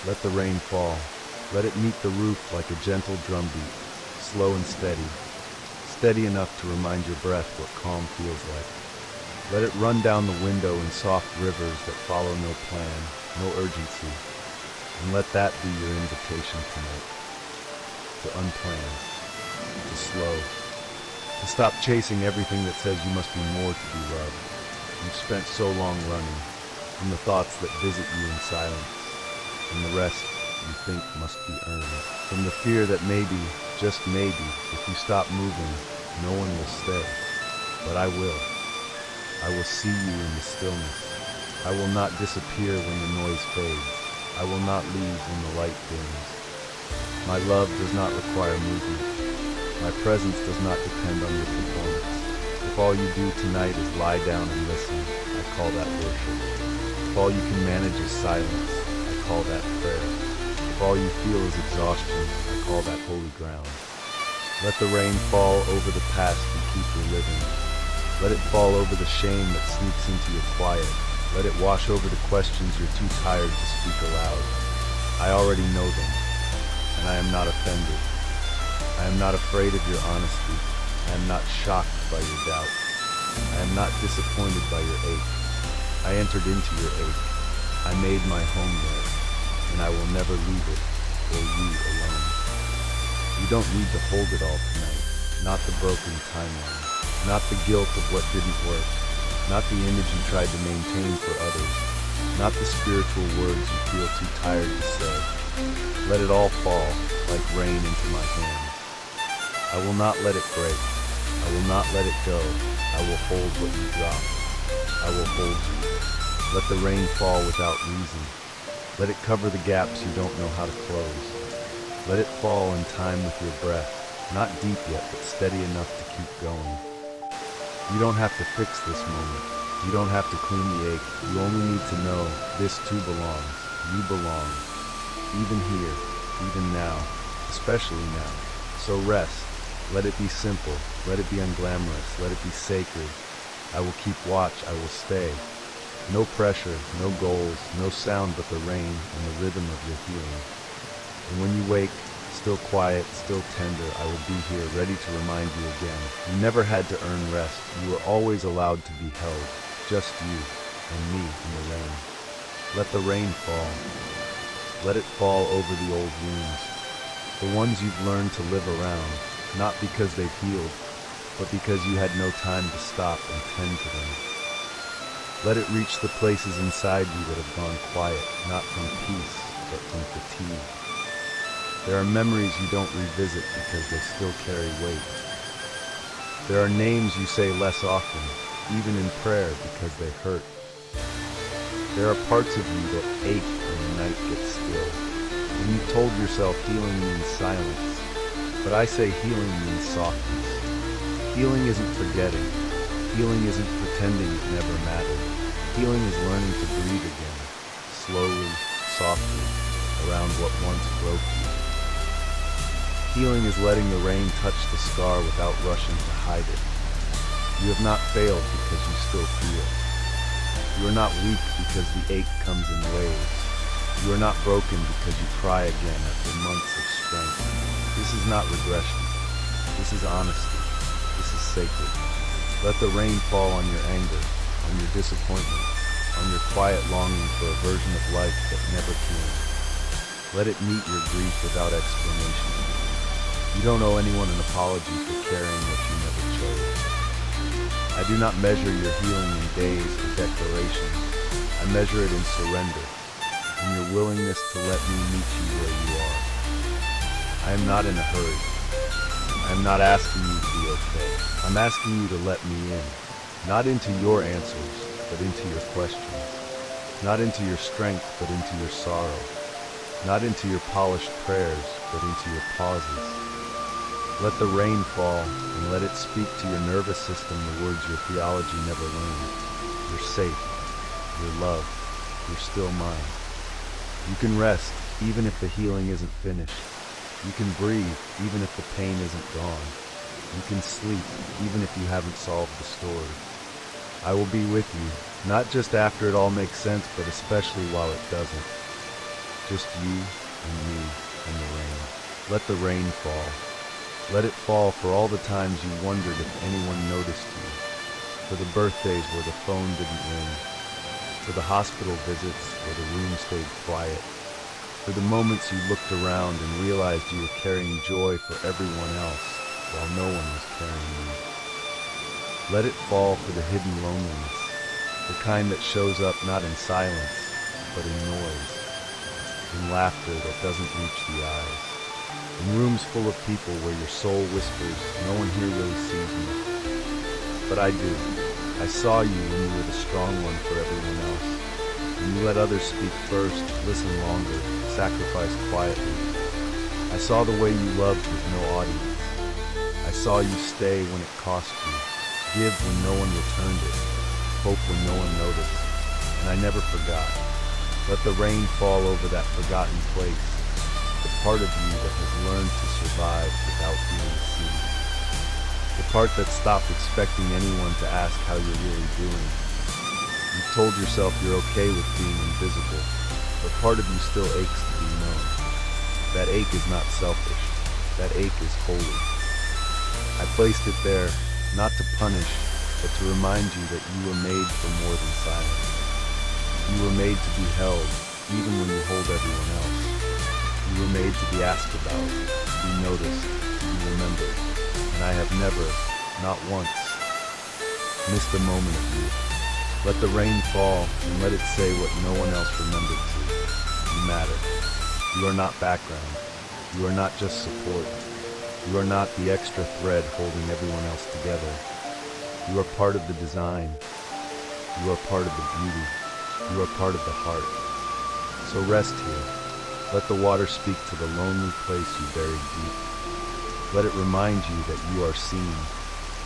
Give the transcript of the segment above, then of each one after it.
Let the rain fall. Let it meet the roof like a gentle drumbeat, slow and steady. Steady enough to remind your breath what calm feels like. Let it run down the window in soft rivers that follow no plan, no urgency. And let that be your invitation tonight. To unplan, to slow, to stop chasing everything that says you must be more to be loved. You've spent so long running from the thoughts that visit you in silence, and the rest you think must be earned. From the fear that maybe, just maybe, if you stop moving, no one will stay. But I will. I will see you in the stillness. I will not disappear when the noise fades. I will not leave when the light dims. My love does not require movement. My presence does not depend on your performance. If all you do tonight is lie down and listen, I call that worship. If all you can manage is silence, I call that prayer. If all you feel is exhaustion, I call that holy ground. Let the rain fall over the past you keep reliving. Let it fall over the shame that sneaks into your quiet. Let it wash over the questions you're too tired to speak aloud. I already know them, and I am not offended. I am not afraid of your honesty. I am not shocked by your doubt. I am not disappointed by your ache. I entered into your ache. I made my home there, and I will never leave it, or you alone. You don't need to hold it all tonight, not the broken timeline, not the guilt of what didn't work, not the image you tried to maintain for others, not the spiritual words you feel too tired to say. Let it all fall like rain into my hands. I will not let it break. I will not let it go. I will hold what you drop. I will hold you. Let the rain fall without reason. Let it cover the gaps you don't know how to close. Let it fall in time with your breath, not deep yet, but steady enough to keep going. You don't have to fix this moment. You don't have to clean the ache. You only need to know this too belongs. You belong. Even here, even now, especially now. So rest. Let it be simple. Let it be unglamorous. Let it be sacred. I will keep watch. I will stay. No pressure, no goals, no sound but the rain and the rhythm of your healing. And when you wake, still quiet, still tender, I will be here, ready to remind you again. You never had to earn rest. You were always allowed to be held. Just you and me in the rain. Let the rain fall. Let it fall over the old wounds. The ones you've learned to live around, not because they've healed, but because you had no time to stop and tend to them. Let it reach the places inside you that have gone quiet, not from peace, but from fatigue. There are memories you don't revisit because they still carry weight. There are names you say less often, even in prayer, because they hurt. There are parts of you that ache when the night gets still. And you've told yourself healing means silence, but I say healing means softness. Healing isn't forgetting. Healing isn't pretending it never mattered. Healing is learning to breathe again, slowly, softly, around what once broke you. Healing is letting the rain touch the scar without rushing to hide it. You have not failed because you still feel. You are not weak because the ache comes in waves. You are not broken because you cry again after months of strength. This is not regression. This is honesty. This is sacred. Let the rain fall on your anger, on your disappointment, on your quiet longing for a version of life that never came. Let it meet your grief without explanation. You don't owe anyone an apology for carrying what you never chose. I do not measure your healing in days or declarations. I measure it in surrender, in your willingness to let me meet you where you are. I am not in a hurry. I am not asking you to be okay. I'm asking you to let me in, not into your answers, but into your questions. Not into your strength, but into your sorrow. Not into your polished prayers, but into your pauses. Let the rain fall, and let it speak to your nervous system the words your theology never learned. You're safe. You're loved. You're still mine. You can rest, even if the healing isn't finished. You can breathe, even if the pain isn't gone. You can sleep, even if you haven't solved the story. I will be with you, not just after it all makes sense, but especially while it doesn't. Just you and me and the rain. Let the rain fall. Let it fall for all the times you wondered if anyone noticed you. For the birthdays where the phone didn't ring. For the hospital visits where the room stayed quiet. For the moments you looked around and realized you were carrying joy for everyone else while no one was carrying you. Let it fall for the hidden loneliness, the kind that shows up not in silence, but in noise, in laughter that doesn't reach the eyes, in rooms full of people where your soul whispers, no one here really sees me. But I do. I saw you when you were the strong one for everyone else. When you let others speak first, listen longer, sacrifice quietly. I saw the way you loved with no audience. I saw you stay when it cost you, give when no one returned it, hope when no one noticed, and I never forgot. Let the rain fall over that forgotten place, the part of you that has learned to survive without being seen. The part that stopped expecting anyone to ask how you're really doing. You've told yourself you're okay with being invisible, but part of you still aches to be known. That ache is not selfish. That ache is holy. I placed it there, not to punish, but to remind you that you were made for more than silence. You were made to be held, even when you hold everyone else. You were made to be asked about, to be noticed, to be remembered. And I have never, not once, missed a moment of you. Let the rain fall and let it say what no one else remembered to. You matter. You are not background. You are not just support. You are not the extra thread holding everyone else together. You are part of the design. You are part of the beauty. You are part of the heart. So rest here. Let the water speak to the lonely place you buried deep. Let it remind you that you are seen,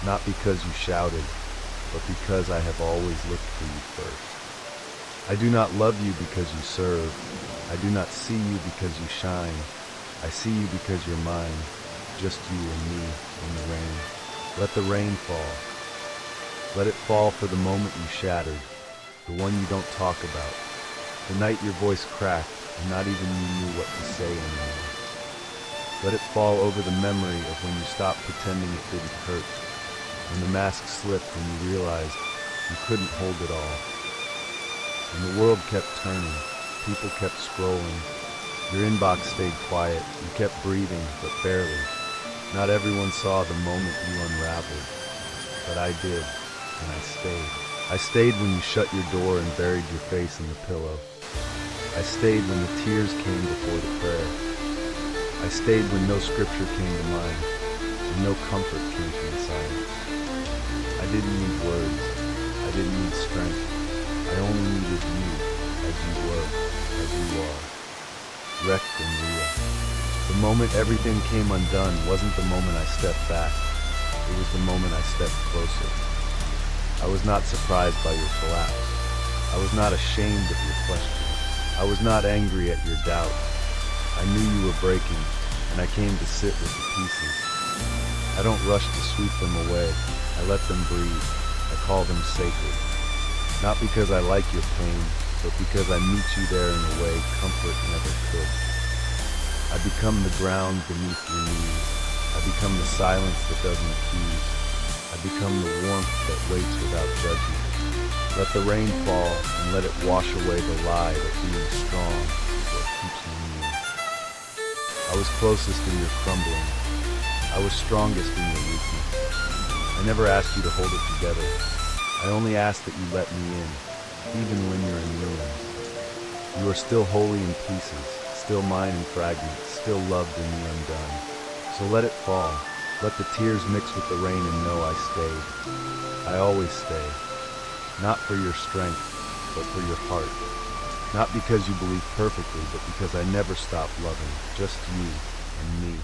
not because you shouted, but because I have always looked for you first. I do not love you because you serve. I do not see you because you shine. I see you because you're mine, just you and me in the rain. Let the rain fall. Let it fall for the moment you shattered, the one you don't talk about, the night your voice cracked and not even you knew what to say anymore. Let it fall over the memory of when you stopped pretending it didn't hurt, when the mask slipped and you realized you couldn't hold it all. And the world kept turning, people kept scrolling, your inbox stayed quiet, you kept breathing, but barely. Not everyone saw the moment you unraveled, but I did, and I stayed. I stayed when you shut your door and buried your face in the pillow. I stayed when the tears came before the prayer. I stayed when no scripture came to mind, and no comfort came from the silence. I didn't need words. I didn't need strength. I only needed you, as you were, as you are, wrecked and real. The moment everything came undone wasn't the moment I stepped back. It was the moment I stepped closer. I was not surprised by your collapse. I was not ashamed of your questions. I was not angry at your doubt. I knew you were breaking, and I came to sit with the pieces. I don't rush to sweep them away. I let them breathe. I call them sacred. Not because I like your pain, but because I meet you there in a way comfort never could. I become the ground beneath your knees. I become the silence that doesn't accuse. I become the warmth that waits without judgment. Let the rain fall and let it wash away the lie that being strong is what keeps me near. I was closest in your crumbling. I was strongest in your weakness. I never asked you to hold it together. I only asked that you let me in, even when you're in ruins. You are still wholly in pieces, still mine in fragments, still loved in the undone. So let it fall. Let the tears mix with the rain and know I stayed. I always stay. Not for your strength, but for your heart. Not because you believe perfectly, but because I never stopped loving, just you and me.